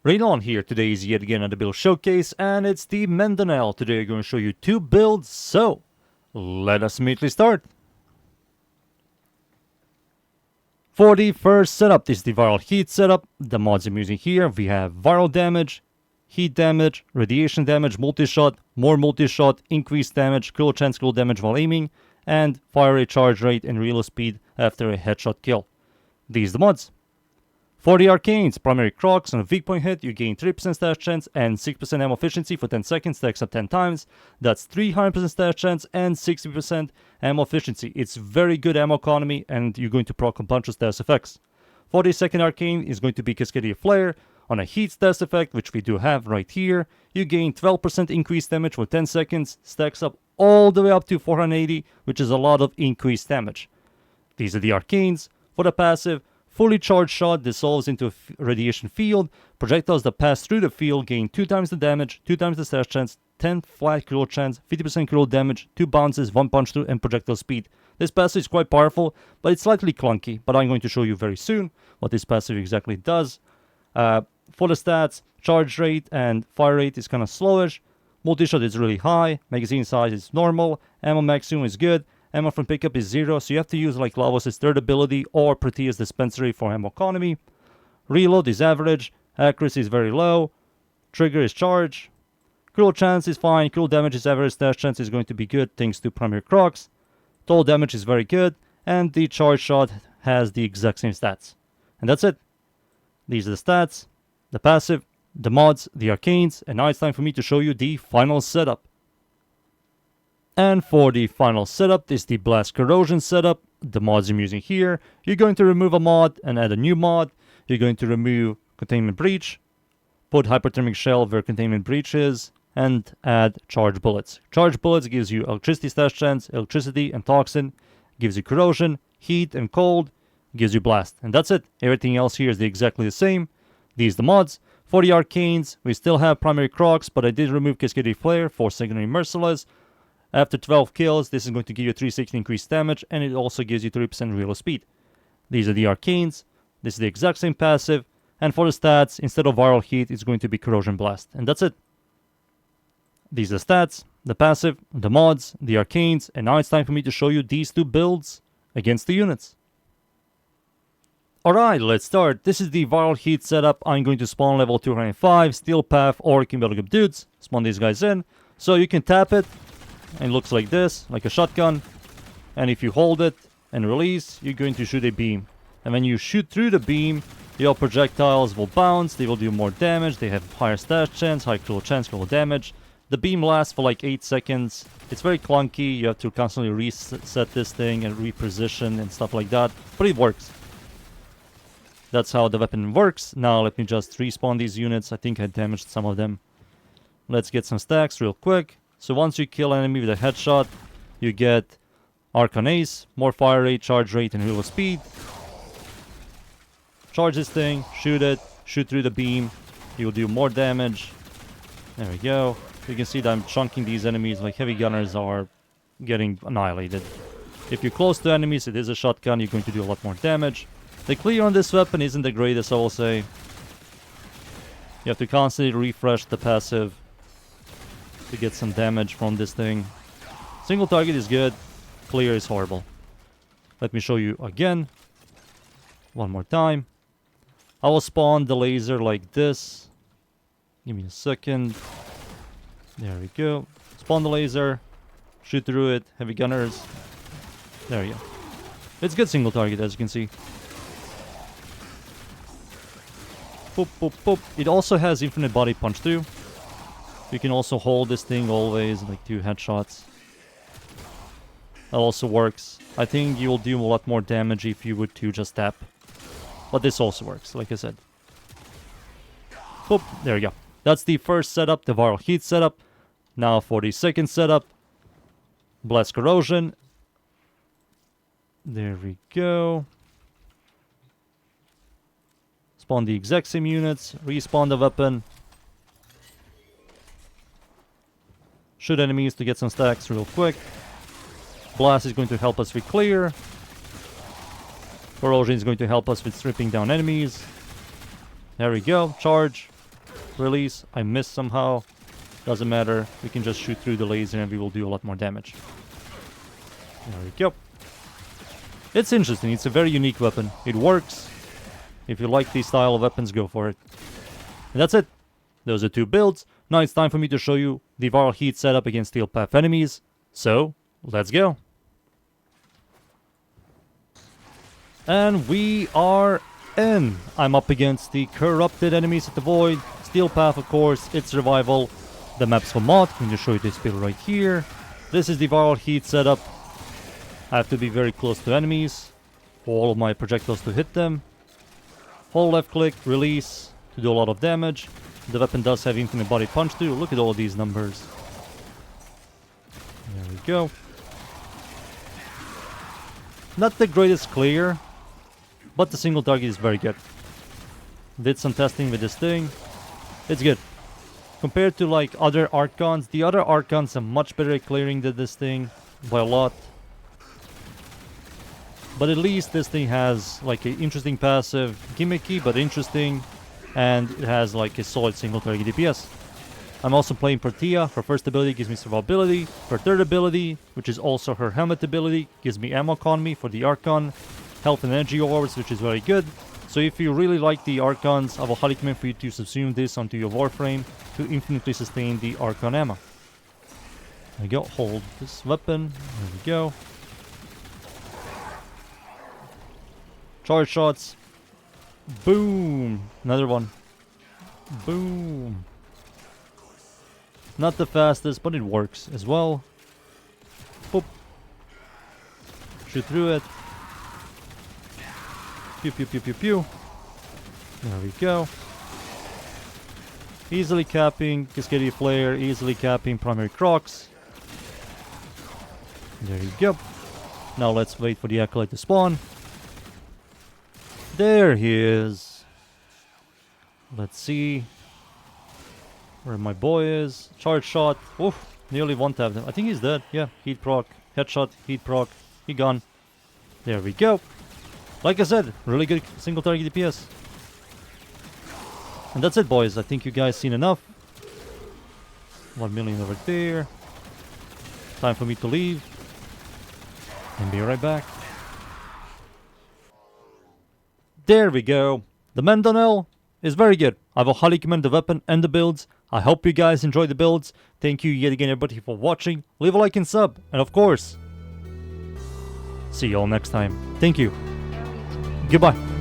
Right on here, today is yet again another build showcase, and it's the Mandonel. Today I'm going to show you two builds, so let us immediately start. For the first setup, this is the viral heat setup. The mods I'm using here, we have viral damage, heat damage, radiation damage, multi-shot, more multi-shot, increased damage, critical chance, critical damage while aiming, and fire rate, charge rate, and reload speed after a headshot kill. These are the mods. For the Arcanes, primary Crocs, on a weak point hit, you gain 3% stash chance and 6% ammo efficiency for 10 seconds, stacks up 10 times. That's 300% stash chance and 60% ammo efficiency. It's very good ammo economy, and you're going to proc a bunch of status effects. For the second Arcane is going to be Cascadia Flare. On a heat status effect, which we do have right here, you gain 12% increased damage for 10 seconds, stacks up all the way up to 480, which is a lot of increased damage. These are the Arcanes. For the passive, fully charged shot dissolves into a radiation field. Projectiles that pass through the field gain 2 times the damage, 2 times the stash chance, 10 flat critical chance, 50% critical damage, 2 bounces, 1 punch through, and projectile speed. This passive is quite powerful, but it's slightly clunky. But I'm going to show you very soon what this passive exactly does. For the stats, charge rate and fire rate is kind of slowish. Multi-shot is really high. Magazine size is normal. Ammo maximum is good. Ammo from pickup is 0, so you have to use like Lavos' third ability or Proteus dispensary for ammo economy. Reload is average. Accuracy is very low. Trigger is charge. Critical chance is fine. Critical damage is average. Stash chance is going to be good thanks to primary Crocs. Total damage is very good. And the charge shot has the exact same stats. And that's it. These are the stats, the passive, the mods, the Arcanes, and now it's time for me to show you the final setup. And for the final setup, this is the Blast Corrosion setup. The mods I'm using here, you're going to remove a mod and add a new mod. You're going to remove Containment Breach, put Hyperthermic Shell where Containment Breach is, and add Charge Bullets. Charge Bullets gives you Electricity Stash Chance, Electricity and Toxin, gives you Corrosion, Heat and Cold, gives you Blast. And that's it. Everything else here is exactly the same. These are the mods. For the Arcanes, we still have Primary Crocs, but I did remove Cascadia Flare for Secondary Merciless. After 12 kills, this is going to give you 360 increased damage, and it also gives you 3% reload speed. These are the Arcanes. This is the exact same passive. And for the stats, instead of Viral Heat, it's going to be Corrosion Blast. And that's it. These are the stats, the passive, the mods, the Arcanes, and now it's time for me to show you these two builds against the units. Alright, let's start. This is the Viral Heat setup. I'm going to spawn level 205, Steel Path, or Cumulative Dudes. Spawn these guys in. So you can tap it. And it looks like this, like a shotgun. And if you hold it and release, you're going to shoot a beam. And when you shoot through the beam, your projectiles will bounce, they will do more damage, they have higher stash chance, high critical chance, critical damage. The beam lasts for like 8 seconds. It's very clunky, you have to constantly reset this thing and reposition and stuff like that. But it works. That's how the weapon works. Now let me just respawn these units. I think I damaged some of them. Let's get some stacks real quick. So once you kill an enemy with a headshot, you get Arcanes, more fire rate, charge rate, and reload speed. Charge this thing, shoot it, shoot through the beam, you'll do more damage. There we go. You can see that I'm chunking these enemies, like heavy gunners are getting annihilated. If you're close to enemies, it is a shotgun, you're going to do a lot more damage. The clear on this weapon isn't the greatest, I will say. You have to constantly refresh the passive to get some damage from this thing. Single target is good, clear is horrible. Let me show you again. One more time. I will spawn the laser like this. Give me a second. There we go. Spawn the laser. Shoot through it. Heavy gunners. There we go. It's good single target, as you can see. Boop, boop, boop. It also has infinite body punch too. You can also hold this thing always, like 2 headshots. That also works. I think you will do a lot more damage if you would to just tap. But this also works, like I said. Boop, there we go. That's the first setup, the Viral Heat setup. Now for the second setup. Blast Corrosion. There we go. Spawn the exact same units. Respawn the weapon. Shoot enemies to get some stacks real quick. Blast is going to help us with clear. Corrosion is going to help us with stripping down enemies. There we go. Charge. release. I missed somehow. Doesn't matter. We can just shoot through the laser and we will do a lot more damage. There we go. It's interesting. It's a very unique weapon. It works. If you like these style of weapons, go for it. And that's it. Those are 2 builds. Now it's time for me to show you the viral heat setup against Steel Path enemies. So, let's go. And we are in. I'm up against the corrupted enemies at the Void. Steel Path, of course, its survival. The maps for mod. I'm going to show you this build right here. This is the viral heat setup. I have to be very close to enemies for all of my projectiles to hit them. Hold left click, release to do a lot of damage. The weapon does have infinite body punch too. Look at all these numbers. There we go. Not the greatest clear, but the single target is very good. Did some testing with this thing. It's good. Compared to like other Arcanes, the other Arcanes are much better at clearing than this thing by a lot. But at least this thing has like an interesting passive, gimmicky but interesting, and it has like a solid single target DPS. I'm also playing Portia. Her first ability gives me survivability. Her third ability, which is also her helmet ability, gives me ammo economy for the Archon, health and energy orbs, which is very good. So if you really like the Archons, I will highly recommend for you to subsume this onto your Warframe to infinitely sustain the Archon ammo. There we go. Hold this weapon. There we go. Charge shots. Boom. Another one. Boom. Not the fastest, but it works as well. Boop. Shoot through it. Pew pew pew pew pew. There we go. Easily capping Cascadia Flare, easily capping Primary Crocs. There you go. Now let's wait for the Acolyte to spawn. There he is. Let's see where my boy is. Charge shot. Oof, nearly one-tapped him. I think he's dead. Yeah, heat proc. Headshot, heat proc. He gone. There we go. Like I said, really good single target DPS. And that's it, boys. I think you guys seen enough. 1 million over there. Time for me to leave. And be right back. There we go. The Mandonel is very good. I will highly recommend the weapon and the builds. I hope you guys enjoy the builds. Thank you yet again everybody for watching. Leave a like and sub. And of course, see you all next time. Thank you. Goodbye.